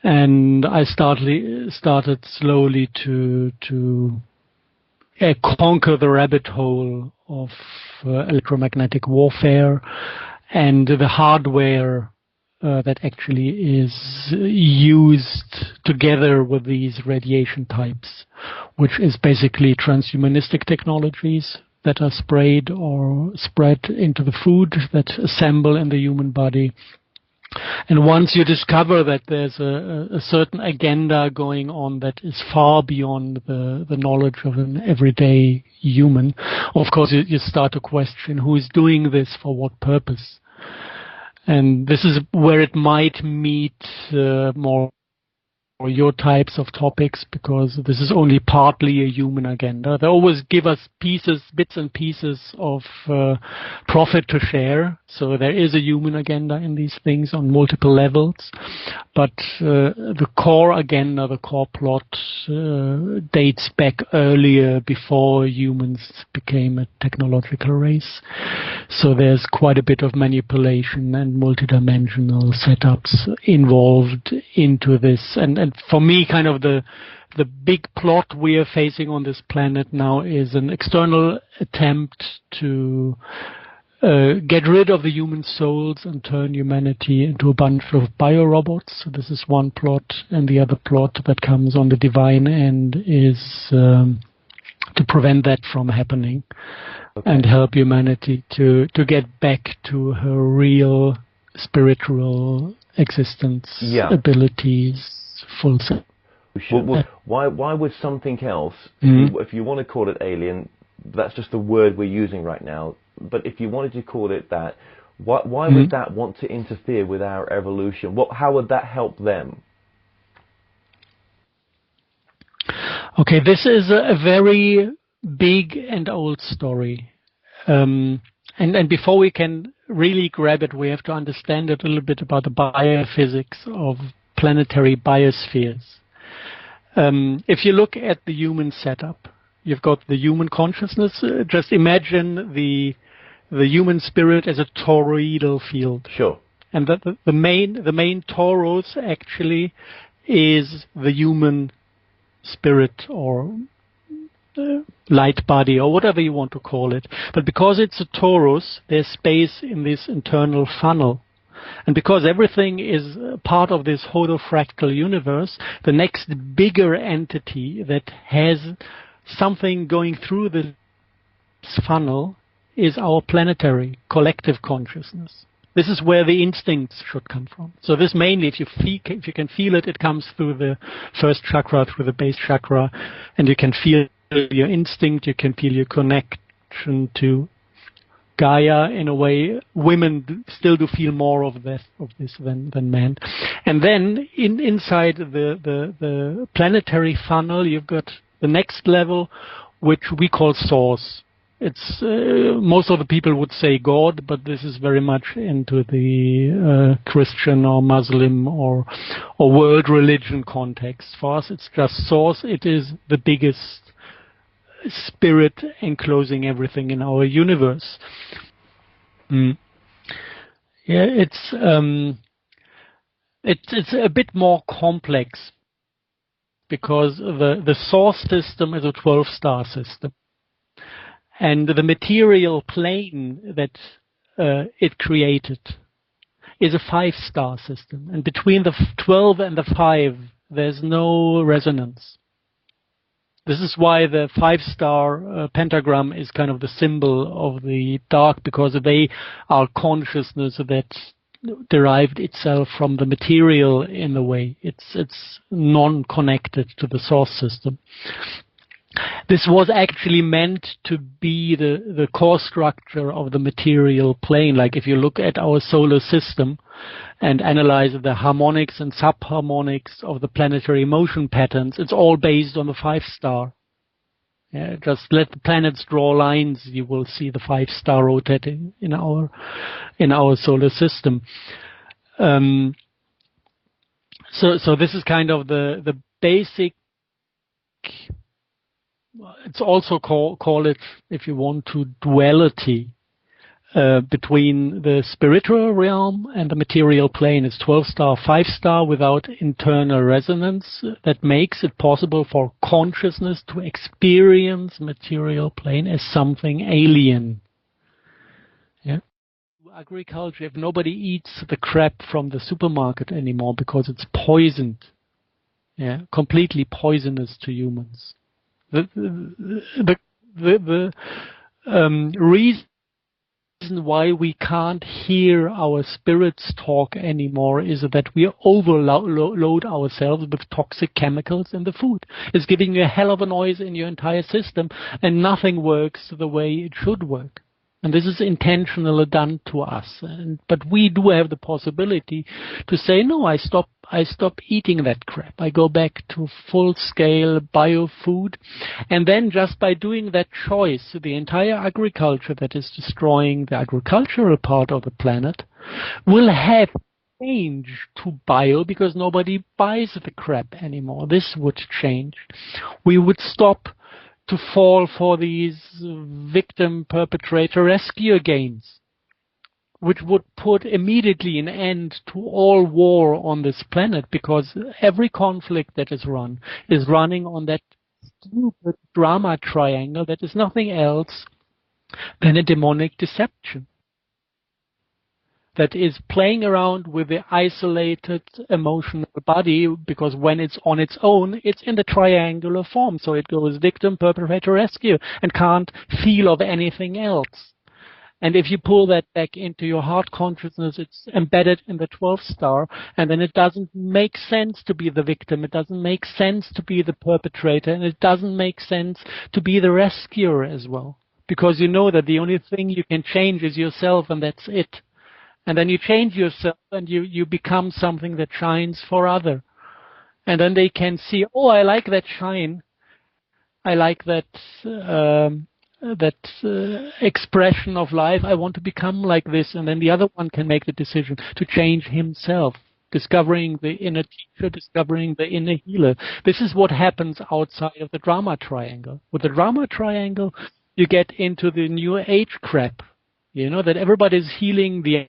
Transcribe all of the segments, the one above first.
And I started slowly to conquer the rabbit hole of electromagnetic warfare and the hardware that actually is used together with these radiation types, which is basically transhumanistic technologies that are sprayed or spread into the food that assemble in the human body. And once you discover that there's a certain agenda going on that is far beyond the knowledge of an everyday human, of course you start to question who is doing this for what purpose. And this is where it might meet more your types of topics, because this is only partly a human agenda. They always give us bits and pieces of profit to share. So there is a human agenda in these things on multiple levels. But the core agenda, the core plot dates back earlier, before humans became a technological race. So there's quite a bit of manipulation and multidimensional setups involved into this. And for me, kind of the big plot we are facing on this planet now is an external attempt to get rid of the human souls and turn humanity into a bunch of biorobots. So this is one plot, and the other plot that comes on the divine end is to prevent that from happening. Okay. And help humanity to get back to her real spiritual existence, abilities, full self. Why would something else, if you want to call it alien, that's just the word we're using right now, but if you wanted to call it that, why would that want to interfere with our evolution? How would that help them? Okay, this is a very big and old story. And before we can really grab it, we have to understand a little bit about the biophysics of planetary biospheres. If you look at the human setup, you've got the human consciousness. Just imagine the human spirit as a toroidal field. Sure. And the main torus actually is the human spirit or light body or whatever you want to call it. But because it's a torus, there's space in this internal funnel. And because everything is part of this holofractal universe, the next bigger entity that has something going through this funnel is our planetary collective consciousness. This is where the instincts should come from. So this mainly, if you can feel it, it comes through the first chakra, through the base chakra, and you can feel your instinct, you can feel your connection to Gaia in a way. Women still do feel more of this than men. And then inside the planetary funnel, you've got the next level, which we call source. It's most of the people would say God, but this is very much into the Christian or Muslim or world religion context. For us, it's just source. It is the biggest spirit enclosing everything in our universe. Yeah, it's a bit more complex because the source system is a 12-star system, and the material plane that it created is a 5-star system, and between the 12 and the 5 there's no resonance. This is why the 5-star pentagram is kind of the symbol of the dark, because they are consciousness that derived itself from the material in a way. It's non-connected to the source system. This was actually meant to be the core structure of the material plane. Like if you look at our solar system and analyze the harmonics and subharmonics of the planetary motion patterns, it's all based on the 5-star. Yeah, just let the planets draw lines, you will see the 5-star rotating in our solar system. So this is kind of the basic. It's also call it, if you want to, duality between the spiritual realm and the material plane. It's 12-star, 5-star without internal resonance that makes it possible for consciousness to experience material plane as something alien. Yeah. Agriculture, if nobody eats the crap from the supermarket anymore because it's poisoned, yeah, completely poisonous to humans. The reason why we can't hear our spirits talk anymore is that we overload ourselves with toxic chemicals in the food. It's giving you a hell of a noise in your entire system, and nothing works the way it should work. And this is intentionally done to us. But we do have the possibility to say, no, I stop eating that crap. I go back to full-scale bio-food. And then just by doing that choice, the entire agriculture that is destroying the agricultural part of the planet will have change to bio because nobody buys the crap anymore. This would change. We would stop to fall for these victim-perpetrator rescue games, which would put immediately an end to all war on this planet, because every conflict that is running on that stupid drama triangle that is nothing else than a demonic deception that is playing around with the isolated emotional body, because when it's on its own, it's in the triangular form. So it goes victim, perpetrator, rescue, and can't feel of anything else. And if you pull that back into your heart consciousness, it's embedded in the 12th star, and then it doesn't make sense to be the victim. It doesn't make sense to be the perpetrator, and it doesn't make sense to be the rescuer as well. Because you know that the only thing you can change is yourself, and that's it. And then you change yourself and you become something that shines for other. And then they can see, oh, I like that shine. I like that expression of life. I want to become like this. And then the other one can make the decision to change himself, discovering the inner teacher, discovering the inner healer. This is what happens outside of the drama triangle. With the drama triangle, you get into the new age crap. You know, that everybody's healing the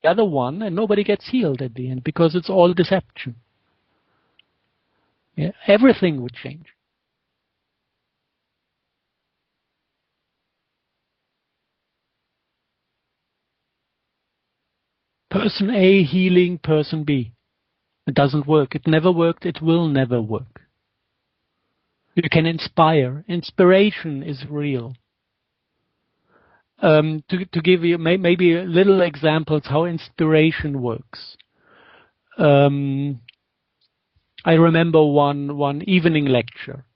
other one, and nobody gets healed at the end because it's all deception. Yeah, everything would change. Person A healing person B. It doesn't work. It never worked. It will never work. You can inspire. Inspiration is real. To give you maybe little examples how inspiration works. I remember one evening lecture,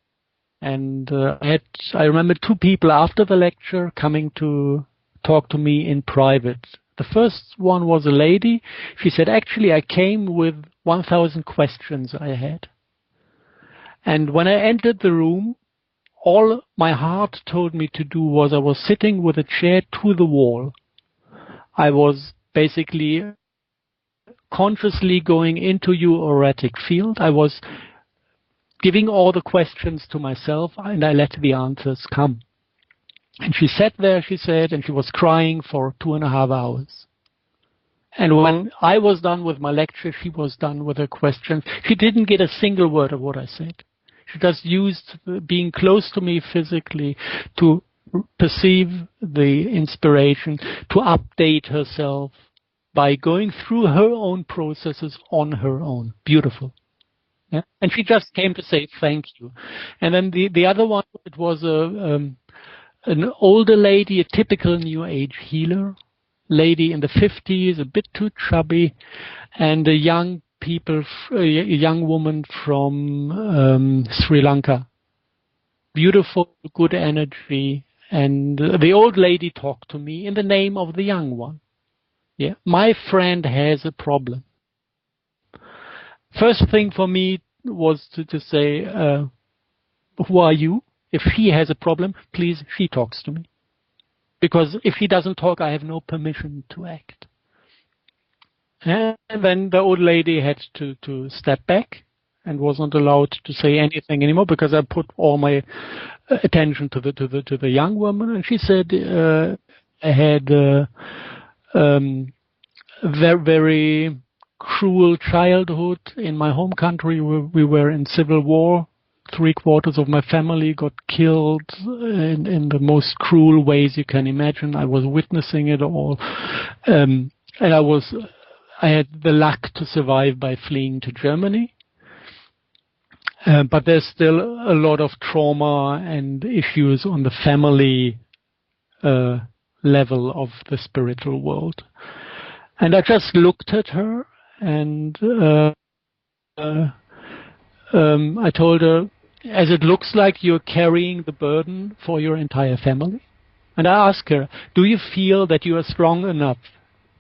and I remember two people after the lecture coming to talk to me in private. The first one was a lady. She said, actually, I came with 1,000 questions I had. And when I entered the room, all my heart told me to do was I was sitting with a chair to the wall. I was basically consciously going into your auric field. I was giving all the questions to myself, and I let the answers come. And she sat there, she said, and she was crying for 2.5 hours. And when I was done with my lecture, she was done with her questions. She didn't get a single word of what I said. She just used being close to me physically to perceive the inspiration, to update herself by going through her own processes on her own. Beautiful. Yeah? And she just came to say thank you. And then the other one, it was an older lady, a typical New Age healer, lady in the 50s, a bit too chubby, and a young woman from Sri Lanka. Beautiful, good energy. And the old lady talked to me in the name of the young one. Yeah, my friend has a problem. First thing for me was to say, who are you? If she has a problem, please, she talks to me. Because if she doesn't talk, I have no permission to act. And then the old lady had to step back and wasn't allowed to say anything anymore because I put all my attention to the young woman. And she said, I had a very, very cruel childhood in my home country. We were in civil war. 3/4 of my family got killed in the most cruel ways you can imagine. I was witnessing it all. And I had the luck to survive by fleeing to Germany. But there's still a lot of trauma and issues on the family level of the spiritual world. And I just looked at her and I told her, as it looks like you're carrying the burden for your entire family. And I asked her, do you feel that you are strong enough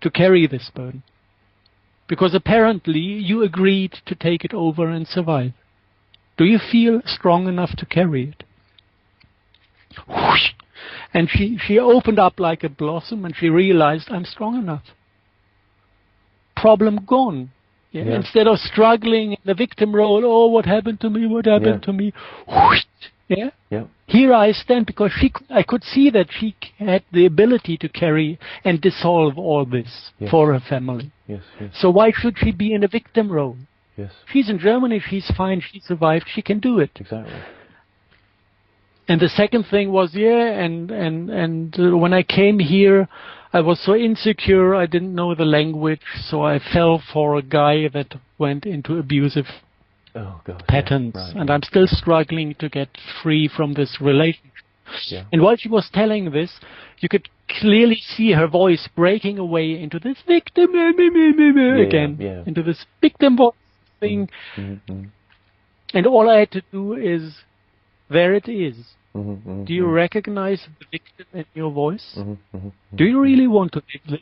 to carry this burden? Because apparently you agreed to take it over and survive. Do you feel strong enough to carry it? Whoosh! And she opened up like a blossom and she realized, I'm strong enough. Problem gone. Yeah. Yeah. Instead of struggling in the victim role, oh, what happened to me? What happened to me? Whoosh! Yeah. Yeah. Here I stand because I could see that she had the ability to carry and dissolve all this for her family. Yes, yes. So why should she be in a victim role? Yes. She's in Germany, she's fine, she survived, she can do it. Exactly. And the second thing was, and when I came here, I was so insecure, I didn't know the language, so I fell for a guy that went into abusive patterns. Yeah, right, and I'm still struggling to get free from this relationship. Yeah. And while she was telling this, you could clearly see her voice breaking away into this victim again, into this victim voice thing. Mm-hmm. And all I had to do is, there it is. Mm-hmm. Do you recognize the victim in your voice? Mm-hmm. Do you really want to live this?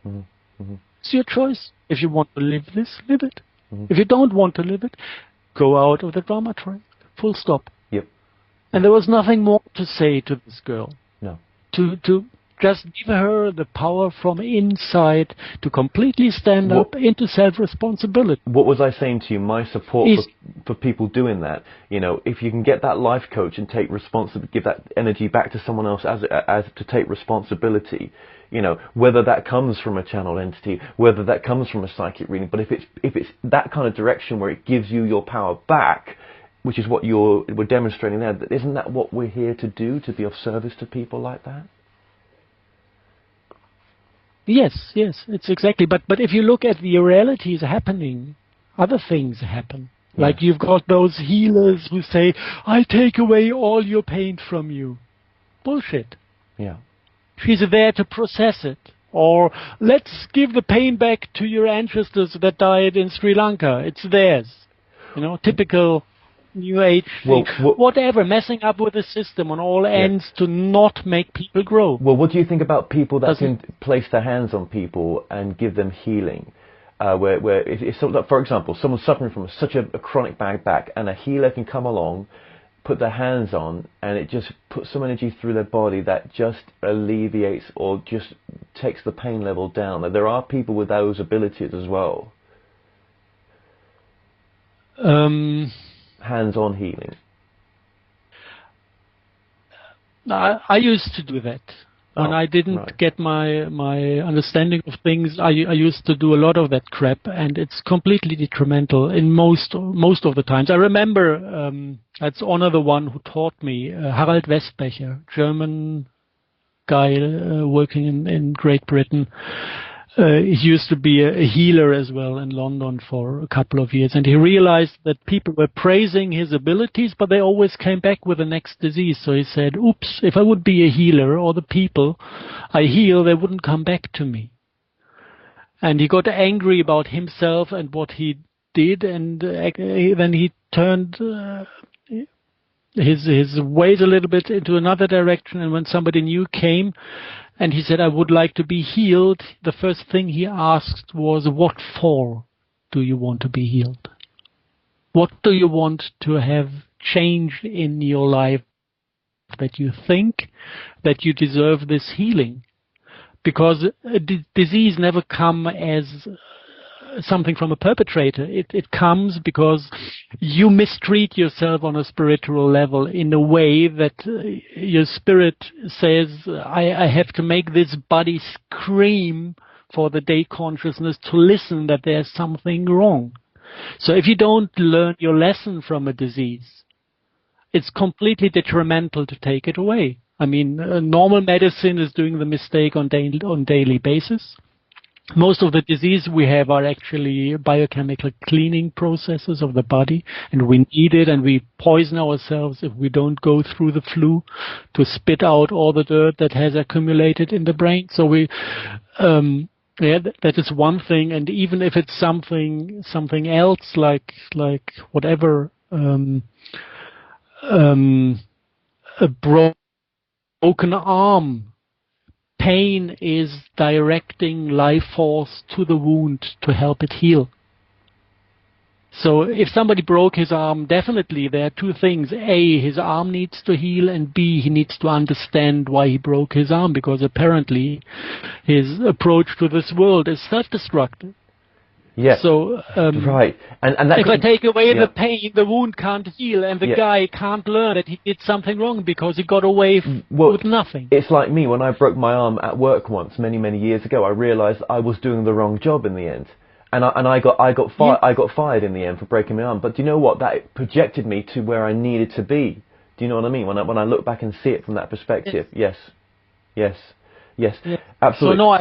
Mm-hmm. It's your choice. If you want to live this, live it. Mm-hmm. If you don't want to live it, go out of the drama train. Full stop. Yep. And there was nothing more to say to this girl. No. To just give her the power from inside to completely stand up into self-responsibility. What was I saying to you? My support for people doing that. You know, if you can get that life coach and take responsibility, give that energy back to someone else as to take responsibility. You know, whether that comes from a channel entity, whether that comes from a psychic reading, but if it's that kind of direction where it gives you your power back, which is what we're demonstrating there, isn't that what we're here to do, to be of service to people like that? Yes, it's exactly. But if you look at the realities happening, other things happen. Yes. Like you've got those healers who say, I take away all your pain from you. Bullshit. Yeah. She's there to process it. Or let's give the pain back to your ancestors that died in Sri Lanka. It's theirs. You know, typical New Age thing. Whatever, messing up with the system on all ends to not make people grow. Well, what do you think about people that can place their hands on people and give them healing? Where it's for example, someone's suffering from such a chronic bad back, and a healer can come along, put their hands on, and it just puts some energy through their body that just alleviates or just takes the pain level down. Now, there are people with those abilities as well. Hands-on healing. I used to do that. When I didn't get my understanding of things, I used to do a lot of that crap, and it's completely detrimental in most of the times. I remember, let's honor the one who taught me, Harald Westbecher, German guy working in Great Britain. He used to be a healer as well in London for a couple of years, and he realized that people were praising his abilities, but they always came back with the next disease. So he said, oops, if I would be a healer, or the people I heal, they wouldn't come back to me. And he got angry about himself and what he did, and then he turned his ways a little bit into another direction, and when somebody new came, and he said, I would like to be healed, the first thing he asked was, what for do you want to be healed? What do you want to have changed in your life that you think that you deserve this healing? Because a disease never comes as something from a perpetrator. It comes because you mistreat yourself on a spiritual level in a way that your spirit says, I have to make this body scream for the day consciousness to listen that there's something wrong. So if you don't learn your lesson from a disease, it's completely detrimental to take it away. I mean, normal medicine is doing the mistake on daily basis. Most of the disease we have are actually biochemical cleaning processes of the body, and we need it, and we poison ourselves if we don't go through the flu to spit out all the dirt that has accumulated in the brain. So that is one thing, and even if it's something else, like whatever, a broken arm. Pain is directing life force to the wound to help it heal. So if somebody broke his arm, definitely there are two things. A, his arm needs to heal, and B, he needs to understand why he broke his arm, because apparently his approach to this world is self-destructive. Yes. So, right. And that if I take away the pain, the wound can't heal, and the guy can't learn that he did something wrong because he got away with nothing. It's like me when I broke my arm at work once, many years ago. I realised I was doing the wrong job in the end, and I got fired in the end for breaking my arm. But do you know what? That projected me to where I needed to be. Do you know what I mean? When I look back and see it from that perspective, yes. Absolutely. So no,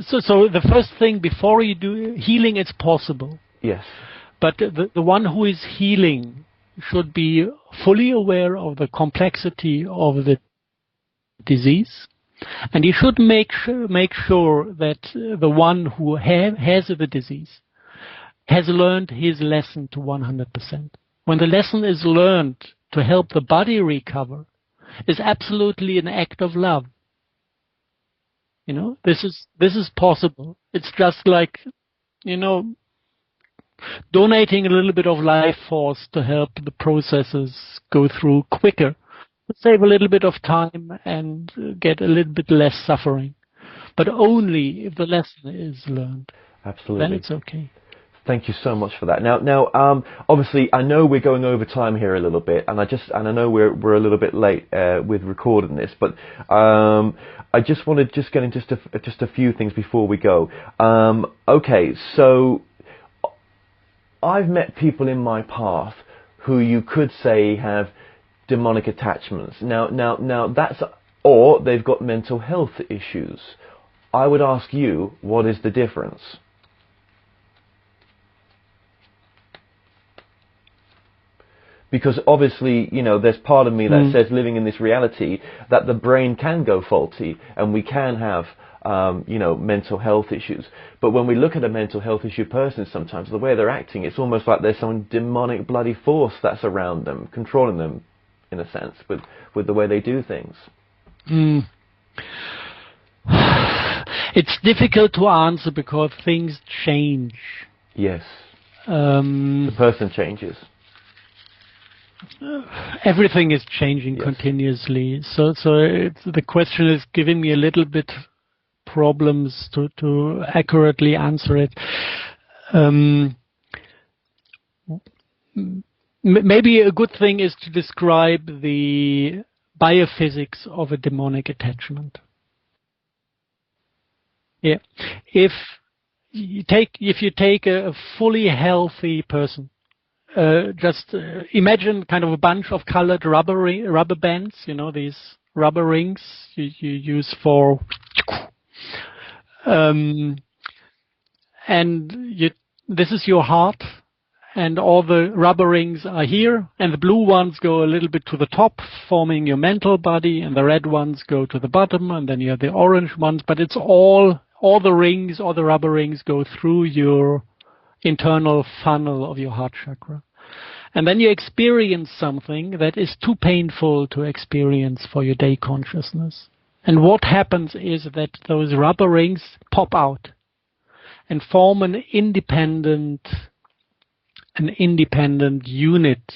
So the first thing before you do healing, it's possible. Yes. But the one who is healing should be fully aware of the complexity of the disease, and he should make sure that the one who has the disease has learned his lesson to 100%. When the lesson is learned to help the body recover, is absolutely an act of love. You know, this is possible. It's just like, donating a little bit of life force to help the processes go through quicker. Save a little bit of time and get a little bit less suffering. But only if the lesson is learned. Absolutely. Then it's okay. Thank you so much for that. Now, obviously, I know we're going over time here a little bit, and I know we're a little bit late with recording this, but I just want to get into just a few things before we go. Okay, so I've met people in my path who you could say have demonic attachments. Now that's, or they've got mental health issues. I would ask you, what is the difference? Because obviously, there's part of me that says, living in this reality, that the brain can go faulty and we can have, mental health issues. But when we look at a mental health issue person, sometimes the way they're acting, it's almost like there's some demonic bloody force that's around them, controlling them, in a sense, with the way they do things. It's difficult to answer because things change. Yes. The person changes. Everything is changing continuously. So the question is giving me a little bit problems to accurately answer it. Maybe a good thing is to describe the biophysics of a demonic attachment. Yeah. If you take a fully healthy person, just imagine kind of a bunch of colored rubber bands, these rubber rings you use for, and this is your heart, and all the rubber rings are here, and the blue ones go a little bit to the top, forming your mental body, and the red ones go to the bottom, and then you have the orange ones, but it's all the rings, all the rubber rings go through your internal funnel of your heart chakra. And then you experience something that is too painful to experience for your day consciousness. And what happens is that those rubber rings pop out and form an independent unit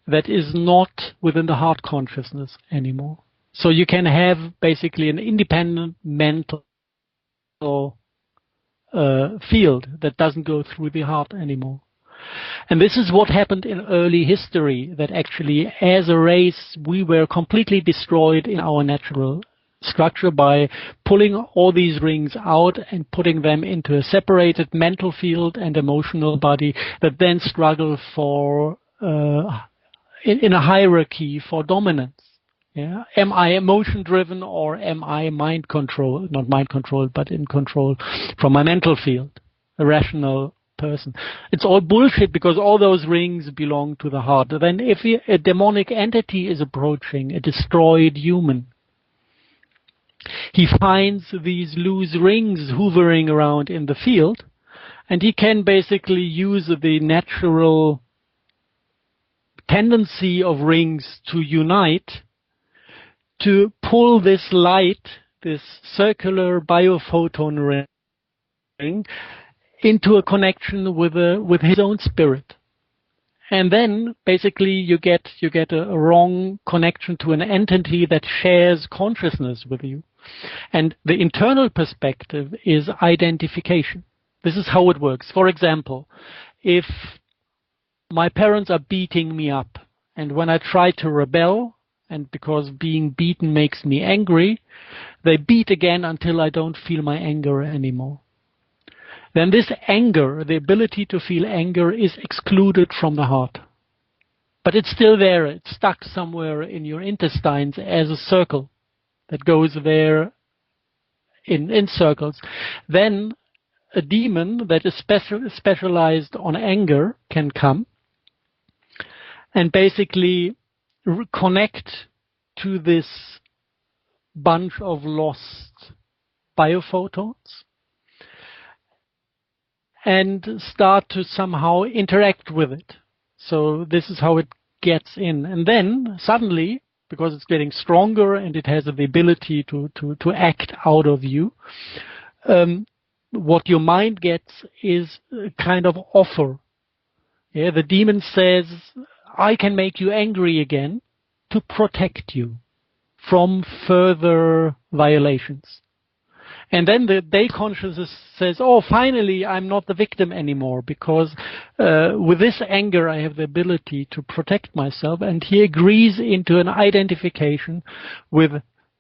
that is not within the heart consciousness anymore. So you can have basically an independent mental field that doesn't go through the heart anymore. And this is what happened in early history, that actually as a race we were completely destroyed in our natural structure by pulling all these rings out and putting them into a separated mental field and emotional body that then struggle for in a hierarchy for dominance. Yeah, am I emotion driven or am I mind control? Not mind control, but in control from my mental field, a rational person. It's all bullshit because all those rings belong to the heart. Then if a demonic entity is approaching a destroyed human, he finds these loose rings hovering around in the field, and he can basically use the natural tendency of rings to unite to pull this light, this circular biophoton ring, into a connection with his own spirit. And then basically you get a wrong connection to an entity that shares consciousness with you. And the internal perspective is identification. This is how it works. For example, if my parents are beating me up, and when I try to rebel, and because being beaten makes me angry, they beat again until I don't feel my anger anymore. Then this anger, the ability to feel anger, is excluded from the heart. But it's still there. It's stuck somewhere in your intestines as a circle that goes there in circles. Then a demon that is specialized on anger can come and basically connect to this bunch of lost biophotons and start to somehow interact with it. So this is how it gets in. And then suddenly, because it's getting stronger and it has the ability to act out of you, what your mind gets is a kind of offer. Yeah, the demon says, I can make you angry again to protect you from further violations. And then the day consciousness says, oh, finally, I'm not the victim anymore, because with this anger, I have the ability to protect myself. And he agrees into an identification with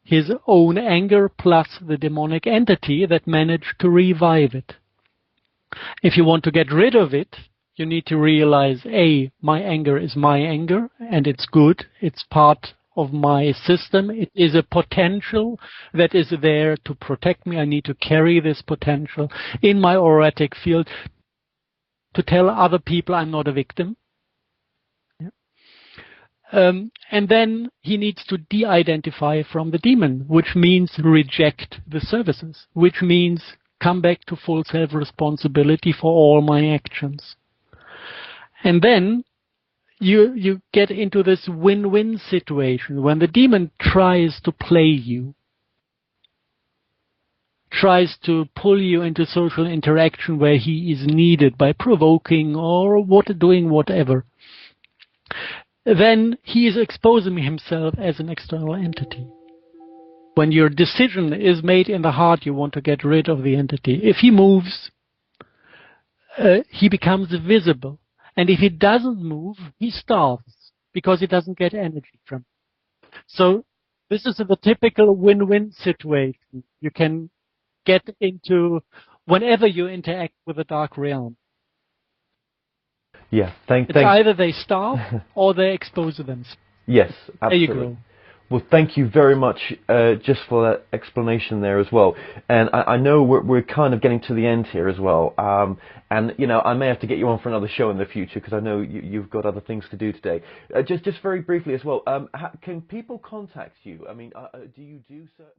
his own anger plus the demonic entity that managed to revive it. If you want to get rid of it, you need to realize, A, my anger is my anger, and it's good. It's part of my system. It is a potential that is there to protect me. I need to carry this potential in my auratic field to tell other people I'm not a victim. Yeah. And then he needs to de-identify from the demon, which means reject the services, which means come back to full self-responsibility for all my actions. And then you get into this win-win situation when the demon tries to play you, tries to pull you into social interaction where he is needed by provoking or doing whatever. Then he is exposing himself as an external entity. When your decision is made in the heart, you want to get rid of the entity. If he moves, he becomes visible. And if he doesn't move, he starves because he doesn't get energy from it. So this is the typical win-win situation you can get into whenever you interact with the dark realm. Yeah, it's either they starve or they expose themselves. Yes, absolutely. There you go. Well, thank you very much just for that explanation there as well. And I know we're kind of getting to the end here as well. And, you know, I may have to get you on for another show in the future because I know you've got other things to do today. Just very briefly as well, can people contact you? I mean, do you do certain...